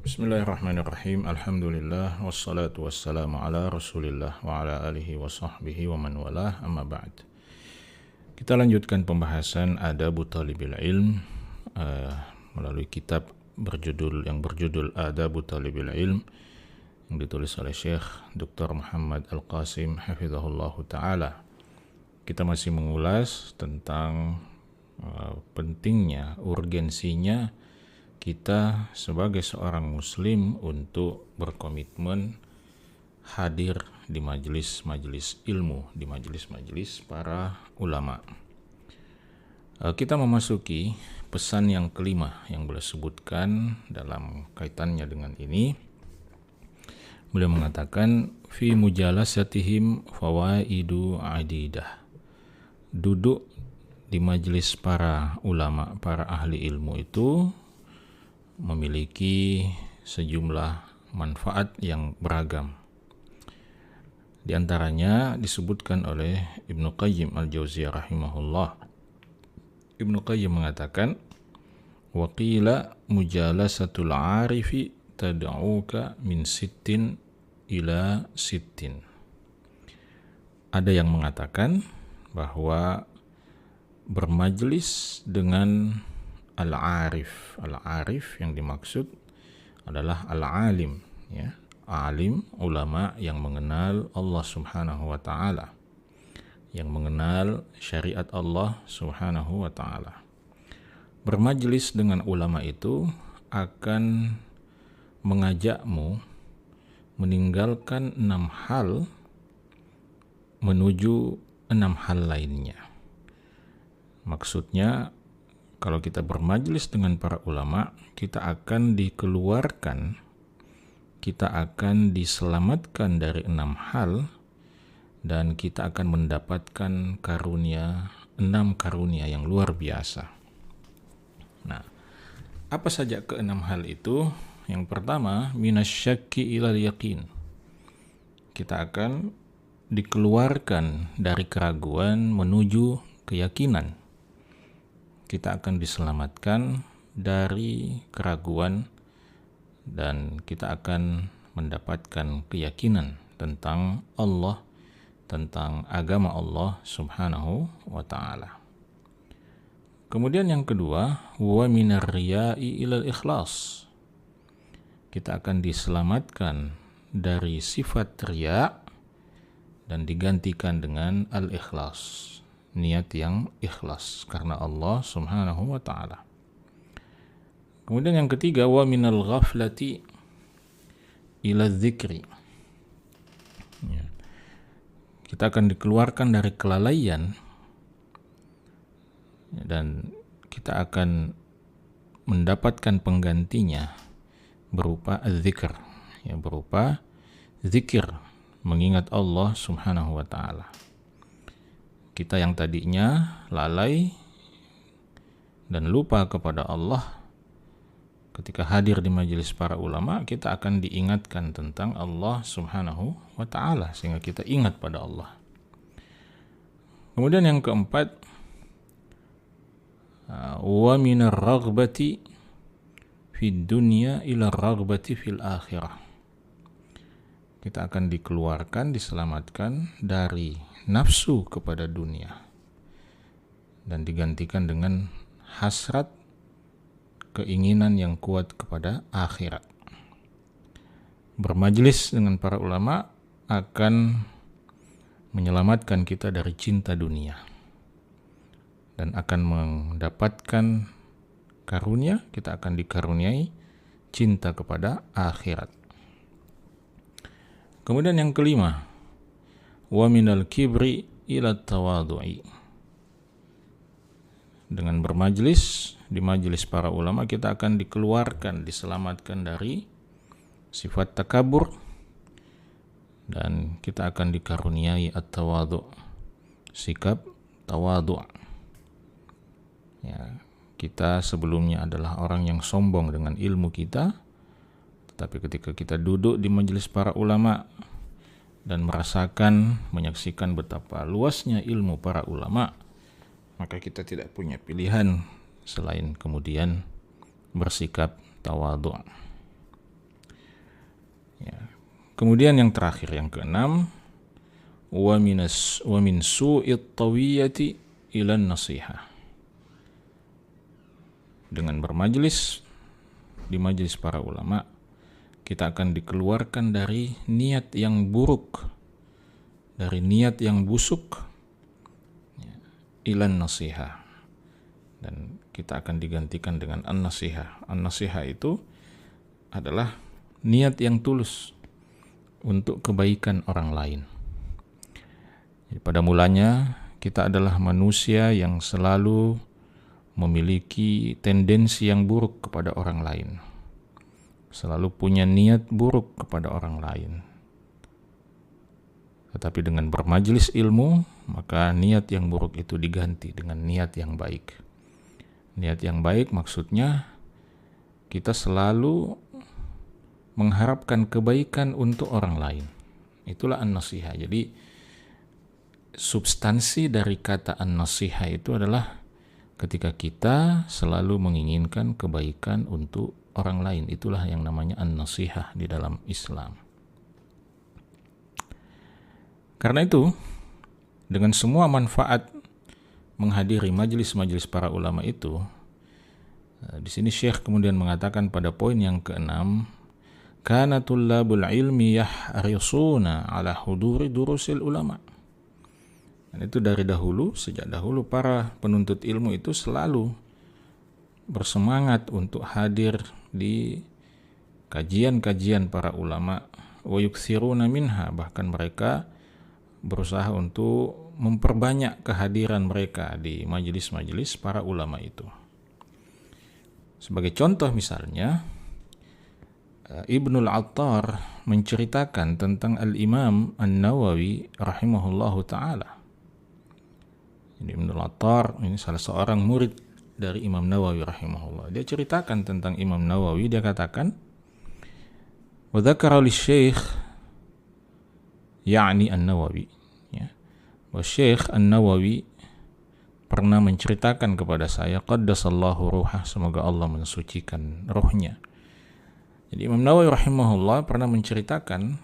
Bismillahirrahmanirrahim. Alhamdulillah wassalatu wassalamu ala Rasulillah wa ala alihi wa sahbihi wa man walah, amma ba'd. Kita lanjutkan pembahasan Adabu Talibil Ilm melalui kitab yang berjudul Adabu Talibil Ilm yang ditulis oleh Syekh Dr. Muhammad Al-Qasim hafizahullahu ta'ala. Kita masih mengulas tentang pentingnya, urgensinya kita sebagai seorang muslim untuk berkomitmen hadir di majelis-majelis ilmu, di majelis-majelis para ulama. Kita memasuki pesan yang kelima yang beliau sebutkan dalam kaitannya dengan ini. Beliau mengatakan fi mujalasatihim fawaidu adidah. Duduk di majelis para ulama, para ahli ilmu itu memiliki sejumlah manfaat yang beragam. Di antaranya disebutkan oleh Ibnu Qayyim Al-Jauziyah rahimahullah. Ibnu Qayyim mengatakan, wa qila mujalasatul arifi tad'uka min sittin ila sittin. Ada yang mengatakan bahwa bermajlis dengan al-arif. Al-arif yang dimaksud adalah al-alim, ya. Alim, ulama yang mengenal Allah Subhanahu wa taala, yang mengenal syariat Allah Subhanahu wa taala. Bermajlis dengan ulama itu akan mengajakmu meninggalkan 6 hal menuju 6 hal lainnya. Maksudnya, kalau kita bermajlis dengan para ulama, kita akan dikeluarkan, kita akan diselamatkan dari 6 hal, dan kita akan mendapatkan karunia, 6 karunia yang luar biasa. Nah, apa saja ke-6 hal itu? Yang pertama, minasyakki ilal yakin. Kita akan dikeluarkan dari keraguan menuju keyakinan. Kita akan diselamatkan dari keraguan dan kita akan mendapatkan keyakinan tentang Allah, tentang agama Allah Subhanahu wa ta'ala. Kemudian yang kedua, wa minar riya'i ilal ikhlas. Kita akan diselamatkan dari sifat riya dan digantikan dengan al-ikhlas, niat yang ikhlas karena Allah Subhanahu wa ta'ala. Kemudian yang ketiga, wa minal ghaflati ila dzikri. Ya. Kita akan dikeluarkan dari kelalaian dan kita akan mendapatkan penggantinya berupa dzikr, ya, berupa zikir, mengingat Allah Subhanahu wa ta'ala. Kita yang tadinya lalai dan lupa kepada Allah, ketika hadir di majelis para ulama, kita akan diingatkan tentang Allah Subhanahu wa ta'ala sehingga kita ingat pada Allah. Kemudian yang keempat, wa minar raghbati fid dunya ila raghbati fil akhirah. Kita akan dikeluarkan, diselamatkan dari nafsu kepada dunia dan digantikan dengan hasrat, keinginan yang kuat kepada akhirat. Bermajlis dengan para ulama akan menyelamatkan kita dari cinta dunia dan akan mendapatkan karunia, kita akan dikaruniai cinta kepada akhirat. Kemudian yang kelima, wa minal kibri ila tawadhu'i. Dengan bermajlis di majelis para ulama, kita akan dikeluarkan, diselamatkan dari sifat takabur dan kita akan dikaruniai at-tawadhu', sikap tawadhu'. Ya, kita sebelumnya adalah orang yang sombong dengan ilmu kita, tetapi ketika kita duduk di majelis para ulama dan merasakan, menyaksikan betapa luasnya ilmu para ulama, maka kita tidak punya pilihan selain kemudian bersikap tawadhu'. Kemudian yang terakhir, yang keenam, wa min su'it tawiyati ilan nasihah. Dengan bermajlis di majelis para ulama, kita akan dikeluarkan dari niat yang buruk, dari niat yang busuk, ilan nasihah, dan kita akan digantikan dengan an-nasihah. An-nasihah itu adalah niat yang tulus untuk kebaikan orang lain. Jadi pada mulanya kita adalah manusia yang selalu memiliki tendensi yang buruk kepada orang lain, selalu punya niat buruk kepada orang lain. Tetapi dengan bermajelis ilmu, maka niat yang buruk itu diganti dengan niat yang baik. Niat yang baik maksudnya kita selalu mengharapkan kebaikan untuk orang lain. Itulah an-nasihah. Jadi substansi dari kata an-nasihah itu adalah ketika kita selalu menginginkan kebaikan untuk orang lain. Itulah yang namanya an-nasihah di dalam Islam. Karena itu, dengan semua manfaat menghadiri majelis-majelis para ulama itu, di sini Syekh kemudian mengatakan pada poin yang keenam, kana tullabul ilmi yahrisuna ala huduri durusil ulama. Dan itu dari dahulu, sejak dahulu para penuntut ilmu itu selalu bersemangat untuk hadir di kajian-kajian para ulama, wa yukthiruna minha, bahkan mereka berusaha untuk memperbanyak kehadiran mereka di majelis-majelis para ulama itu. Sebagai contoh misalnya, Ibnul Attar menceritakan tentang Al-Imam An-Nawawi rahimahullahu ta'ala. Jadi Ibnul Attar ini salah seorang murid dari Imam Nawawi rahimahullah. Dia ceritakan tentang Imam Nawawi, dia katakan, wa dzakara lisy-Syaikh yakni An-Nawawi, ya. Wa Syekh An-Nawawi pernah menceritakan kepada saya, qaddasallahu ruhah, semoga Allah mensucikan rohnya. Jadi Imam Nawawi rahimahullah pernah menceritakan,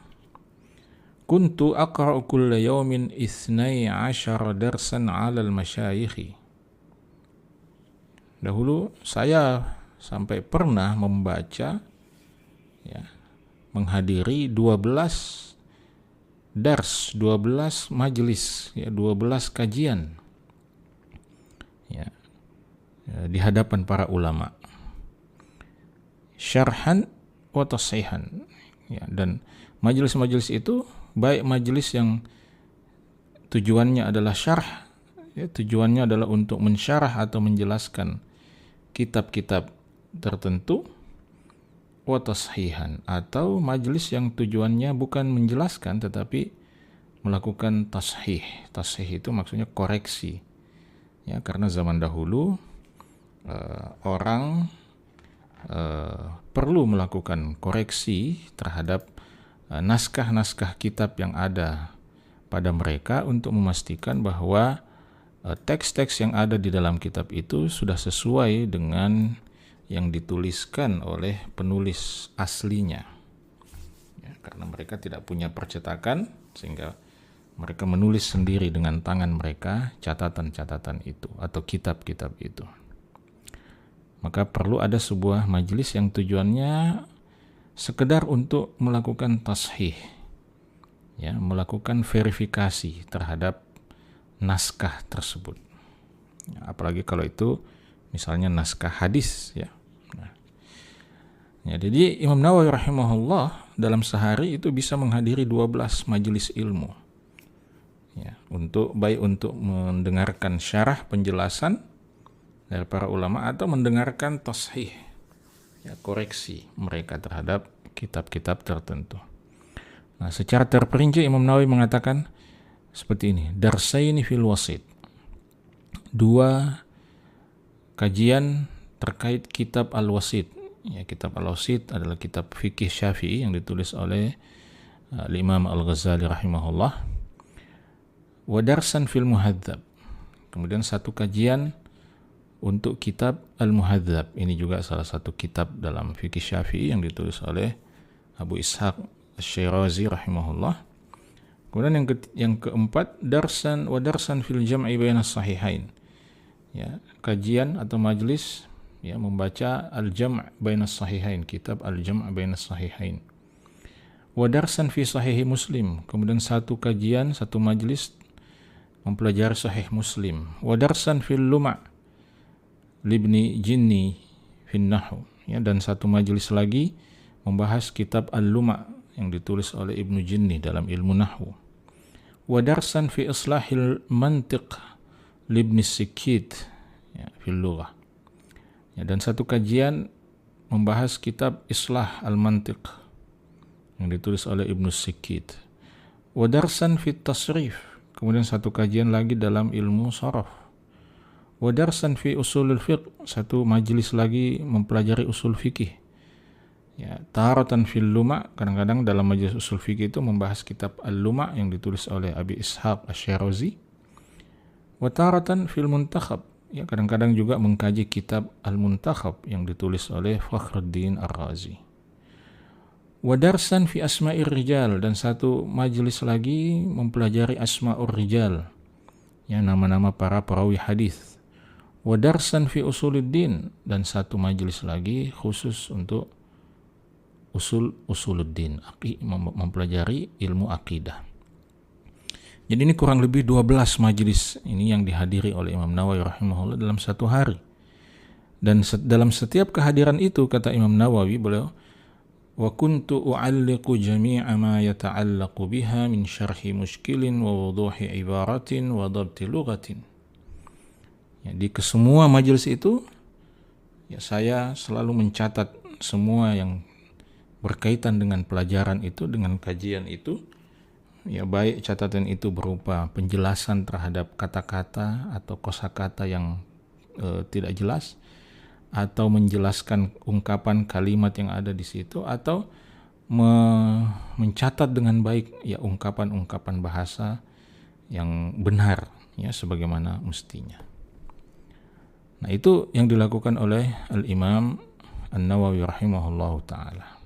kuntu aqra'u kulla yawmin 12 darsan 'ala al-masyayikh. Dahulu saya sampai pernah membaca, ya, menghadiri 12 dars, 12 majelis, ya, 12 kajian, ya, di hadapan para ulama, syarhan wa tashihan, ya, dan majelis-majelis itu baik majelis yang tujuannya adalah syarh, ya, tujuannya adalah untuk mensyarah atau menjelaskan kitab-kitab tertentu, wa tashihan, atau majelis yang tujuannya bukan menjelaskan tetapi melakukan tashih. Tashih itu maksudnya koreksi, ya, karena zaman dahulu orang perlu melakukan koreksi terhadap naskah-naskah kitab yang ada pada mereka untuk memastikan bahwa teks-teks yang ada di dalam kitab itu sudah sesuai dengan yang dituliskan oleh penulis aslinya, ya, karena mereka tidak punya percetakan sehingga mereka menulis sendiri dengan tangan mereka catatan-catatan itu atau kitab-kitab itu. Maka perlu ada sebuah majelis yang tujuannya sekedar untuk melakukan tashih, ya, melakukan verifikasi terhadap naskah tersebut, ya, apalagi kalau itu misalnya naskah hadis, ya. Nah, ya, jadi Imam Nawawi rahimahullah dalam sehari itu bisa menghadiri 12 majelis ilmu, ya, untuk baik untuk mendengarkan syarah penjelasan dari para ulama atau mendengarkan tashih, ya, koreksi mereka terhadap kitab-kitab tertentu. Nah, secara terperinci Imam Nawawi mengatakan seperti ini, darsaini fil wasit, 2 kajian terkait kitab Al-Wasit. Ya, kitab Al-Wasit adalah kitab fikih Syafi'i yang ditulis oleh Imam Al-Ghazali rahimahullah. Wa darsan fil muhadzab. Kemudian 1 kajian untuk kitab Al-Muhadzab. Ini juga salah satu kitab dalam fikih Syafi'i yang ditulis oleh Abu Ishaq Asy-Syirazi rahimahullah. Kemudian yang keempat, darsan fil jam'i bainas sahihain. Ya, kajian atau majlis ya membaca al-jam' bainas sahihain, kitab al-jam' bainas sahihain. Wa darsan fi sahih Muslim. Kemudian satu kajian, satu majlis mempelajari sahih Muslim. Wa darsan fil luma' libni Jinni fin nahwu. Ya, dan satu majlis lagi membahas kitab al-luma' yang ditulis oleh Ibnu Jinni dalam ilmu nahwu. Wa darsan fi islahil mantiq libni Sikit ya, fil lughah. Ya, dan satu kajian membahas kitab Islah al-Mantiq yang ditulis oleh Ibnu Sikit. Wa darsan fi tasrif. Kemudian satu kajian lagi dalam ilmu sharaf. Wa darsan fi usulul fiqh. Satu majelis lagi mempelajari usul fikih. Ya, taratan fil luma', kadang-kadang dalam majelis usul fikih itu membahas kitab al-luma' yang ditulis oleh Abi Ishaq Asy-Syirazi. Wa taratan fil muntakhab, ya kadang-kadang juga mengkaji kitab al-muntakhab yang ditulis oleh Fakhruddin Ar-Razi. Wa darsan fi asma'ir rijal, dan satu majelis lagi mempelajari asma'ur rijal, ya nama-nama para perawi hadis. Wa darsan fi usuluddin, dan satu majelis lagi khusus untuk usuluddin, mempelajari ilmu akidah. Jadi ini kurang lebih 12 majelis ini yang dihadiri oleh Imam Nawawi rahimahullah dalam satu hari. Dan dalam setiap kehadiran itu, kata Imam Nawawi, beliau, wa kuntu u'alliqu jami'a ma yata'allaqu biha min syarhi muskilin wa wuduhi ibaratin wa dhabti lughatin. Ya, di kesemua majelis itu ya saya selalu mencatat semua yang berkaitan dengan pelajaran itu, dengan kajian itu, ya baik catatan itu berupa penjelasan terhadap kata-kata atau kosakata yang tidak jelas, atau menjelaskan ungkapan kalimat yang ada di situ, atau mencatat dengan baik ya ungkapan-ungkapan bahasa yang benar ya sebagaimana mestinya. Nah, itu yang dilakukan oleh Al-Imam An-Nawawi rahimahullahu ta'ala.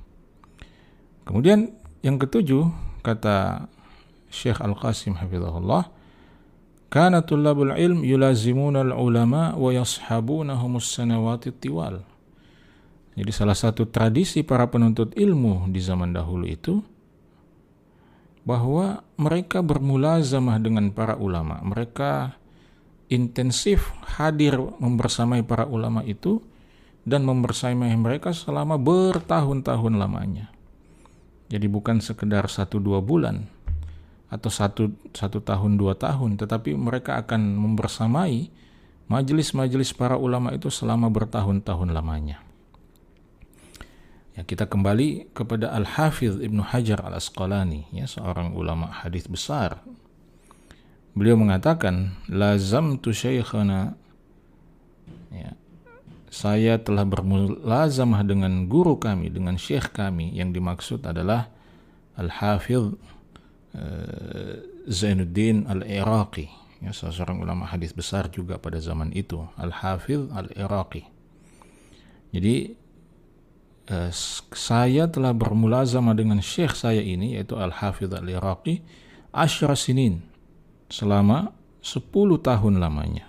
Kemudian yang ketujuh, kata Syekh Al-Qasim hafizahullah, kana tullabul ilm yulazimuna al-ulama wa yashabunahum as-sanawati tiwal. Jadi salah satu tradisi para penuntut ilmu di zaman dahulu itu bahwa mereka bermulazamah dengan para ulama. Mereka intensif hadir membersamai para ulama itu dan membersamai mereka selama bertahun-tahun lamanya. Jadi bukan sekedar 1-2 bulan atau satu tahun 2 tahun, tetapi mereka akan membersamai majelis-majelis para ulama itu selama bertahun-tahun lamanya. Ya, kita kembali kepada Al-Hafidh Ibnu Hajar Al-Asqalani, ya seorang ulama hadis besar. Beliau mengatakan, lazamtu syaikhana, ya, saya telah bermulazamah dengan guru kami, dengan syekh kami, yang dimaksud adalah Al-Hafidh Zainuddin Al-Iraqi, ya, seorang ulama hadis besar juga pada zaman itu, Al-Hafidh Al-Iraqi. Jadi saya telah bermulazamah dengan syekh saya ini, yaitu Al-Hafidh Al-Iraqi, 10 sinin, selama 10 tahun lamanya.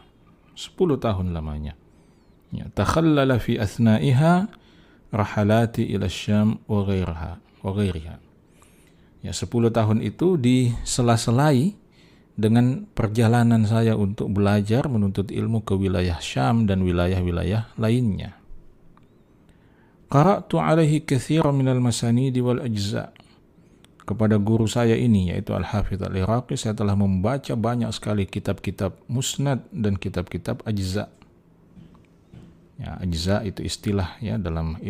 10 tahun lamanya. Ya, takhallala fi athnaiha rahalati ila Syam wa ghairiha. Ya, 10 tahun itu disela-selai dengan perjalanan saya untuk belajar menuntut ilmu ke wilayah Syam dan wilayah-wilayah lainnya. Qara'tu alaihi katsiran minal masanidi wal ajza. Kepada guru saya ini, yaitu Al-Hafidh Al-Iraqi, saya telah membaca banyak sekali kitab-kitab musnad dan kitab-kitab ajza. Ya, ajza itu istilah ya dalam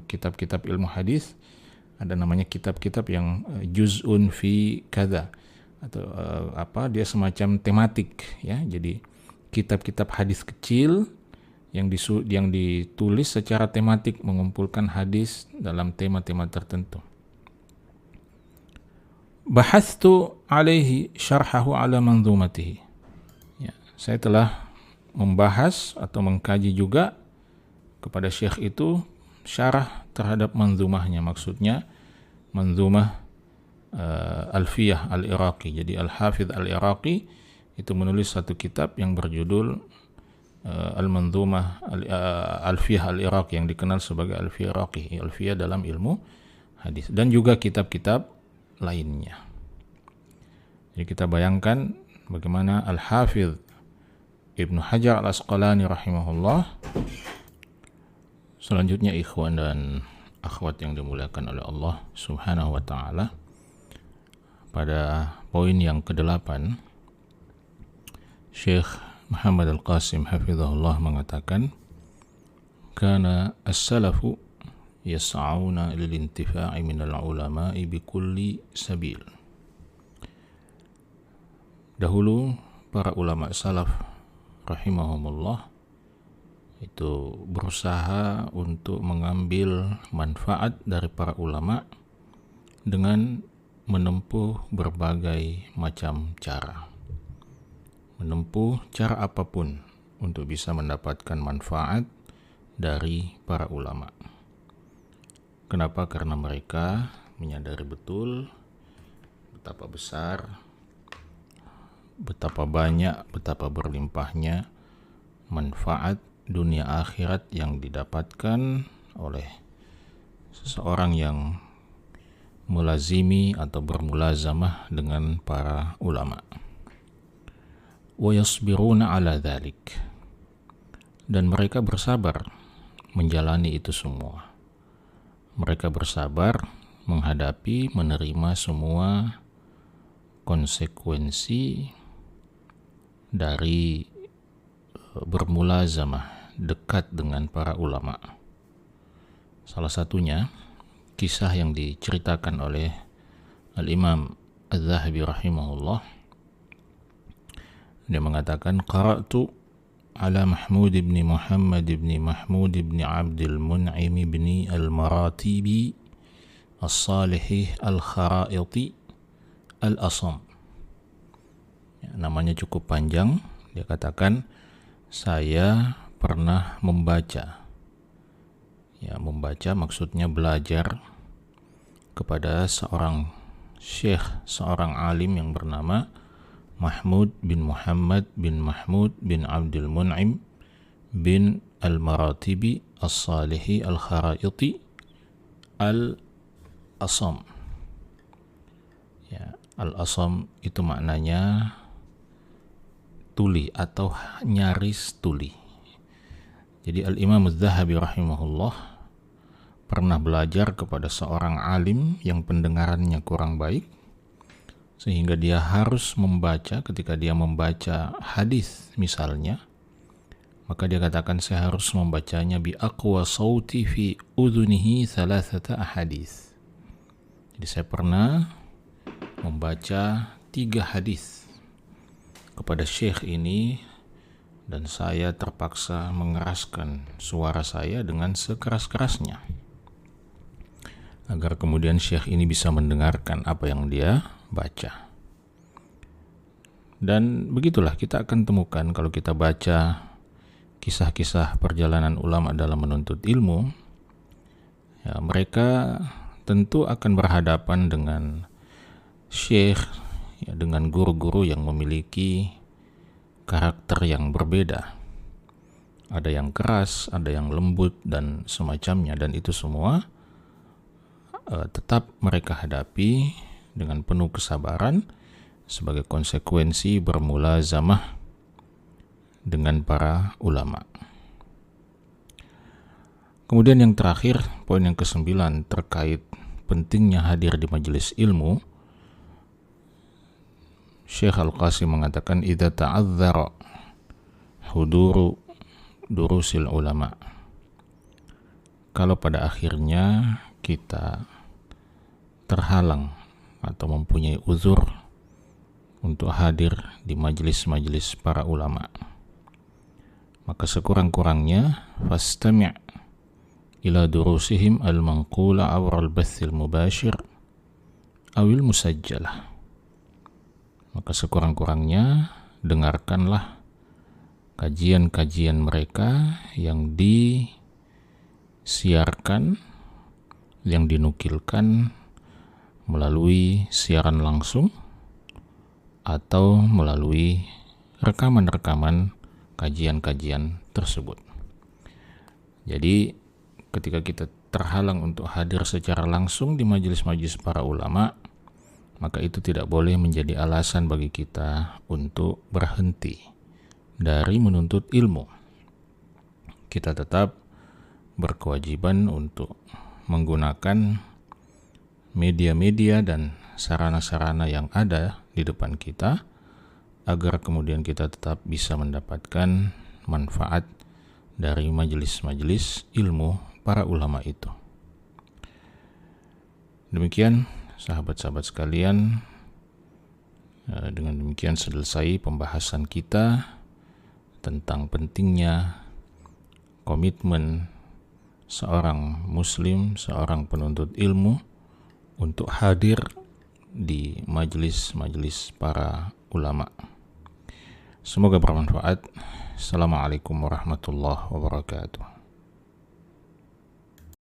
kitab-kitab ilmu hadis, ada namanya kitab-kitab yang juz'un fi kada, atau dia semacam tematik ya. Jadi kitab-kitab hadis kecil yang ditulis secara tematik, mengumpulkan hadis dalam tema-tema tertentu. Bahastu alaihi syarhahu ala manzumatihi. Ya, saya telah membahas atau mengkaji juga kepada syekh itu syarah terhadap manzumahnya, maksudnya manzumah Alfiyah Al-Iraqi. Jadi Al-Hafidh Al-Iraqi itu menulis satu kitab yang berjudul Al-Manzumah Alfiyah Al-Iraqi, yang dikenal sebagai Alfiyah Iraqi, Alfiyah dalam ilmu hadis, dan juga kitab-kitab lainnya. Jadi kita bayangkan bagaimana Al-Hafidh Ibnu Hajar Al-Asqalani rahimahullah. Selanjutnya ikhwan dan akhwat yang dimuliakan oleh Allah Subhanahu wa taala, pada poin yang ke-8 Syekh Muhammad Al-Qasim hafizahullah mengatakan, kana as-salafu yas'auna lil intifa'i minal ulama'i bikulli sabil. Dahulu para ulama salaf rahimahumullah itu berusaha untuk mengambil manfaat dari para ulama dengan menempuh berbagai macam cara. Menempuh cara apapun untuk bisa mendapatkan manfaat dari para ulama. Kenapa? Karena mereka menyadari betul betapa besar, betapa banyak, betapa berlimpahnya manfaat dunia akhirat yang didapatkan oleh seseorang yang mulazimi atau bermulazamah dengan para ulama. Wa yasbiruna ala dhalik, dan mereka bersabar menjalani itu semua. Mereka bersabar menghadapi, menerima semua konsekuensi dari bermulazamah, dekat dengan para ulama. Salah satunya kisah yang diceritakan oleh Al-Imam Az-Zahabi rahimahullah. Dia mengatakan, qara'tu ala Mahmud ibn Muhammad ibn Mahmud ibn Abdul Mun'im ibn Al-Maratibi As-Salihi Al-Kharaiti Al-Asam. Ya, namanya cukup panjang. Dia katakan, saya pernah membaca. Ya, membaca maksudnya belajar kepada seorang syekh, seorang alim yang bernama Mahmud bin Muhammad bin Mahmud bin Abdul Mun'im bin Al-Maratibi As-Salihi Al-Kharaiti Al-Asam. Ya, Al-Asam itu maknanya tuli atau nyaris tuli. Jadi Al-Imam Az-Zahabi rahimahullah pernah belajar kepada seorang alim yang pendengarannya kurang baik, sehingga dia harus membaca. Ketika dia membaca hadis misalnya, maka dia katakan, saya harus membacanya bi aqwa sauti fi udhunihi thalathata ahadits. Jadi saya pernah membaca 3 hadis kepada syekh ini, dan saya terpaksa mengeraskan suara saya dengan sekeras-kerasnya agar kemudian syekh ini bisa mendengarkan apa yang dia baca. Dan begitulah kita akan temukan kalau kita baca kisah-kisah perjalanan ulama dalam menuntut ilmu, ya, mereka tentu akan berhadapan dengan syekh, ya, dengan guru-guru yang memiliki karakter yang berbeda. Ada yang keras, ada yang lembut, dan semacamnya. Dan itu semua tetap mereka hadapi dengan penuh kesabaran sebagai konsekuensi bermulazamah dengan para ulama. Kemudian yang terakhir, poin yang ke-9 terkait pentingnya hadir di majelis ilmu. Syekh Al-Qasim mengatakan, idza ta'adzara huduru durusil ulama, kalau pada akhirnya kita terhalang atau mempunyai uzur untuk hadir di majelis-majelis para ulama, maka sekurang-kurangnya fastami' ila durusihim al-manqula awra al-bathil mubashir awil musajjalah. Maka sekurang-kurangnya dengarkanlah kajian-kajian mereka yang disiarkan, yang dinukilkan melalui siaran langsung atau melalui rekaman-rekaman kajian-kajian tersebut. Jadi ketika kita terhalang untuk hadir secara langsung di majelis-majelis para ulama, maka itu tidak boleh menjadi alasan bagi kita untuk berhenti dari menuntut ilmu. Kita tetap berkewajiban untuk menggunakan media-media dan sarana-sarana yang ada di depan kita agar kemudian kita tetap bisa mendapatkan manfaat dari majelis-majelis ilmu para ulama itu. Demikian sahabat-sahabat sekalian, dengan demikian selesai pembahasan kita tentang pentingnya komitmen seorang muslim, seorang penuntut ilmu untuk hadir di majelis-majelis para ulama. Semoga bermanfaat. Assalamualaikum warahmatullahi wabarakatuh.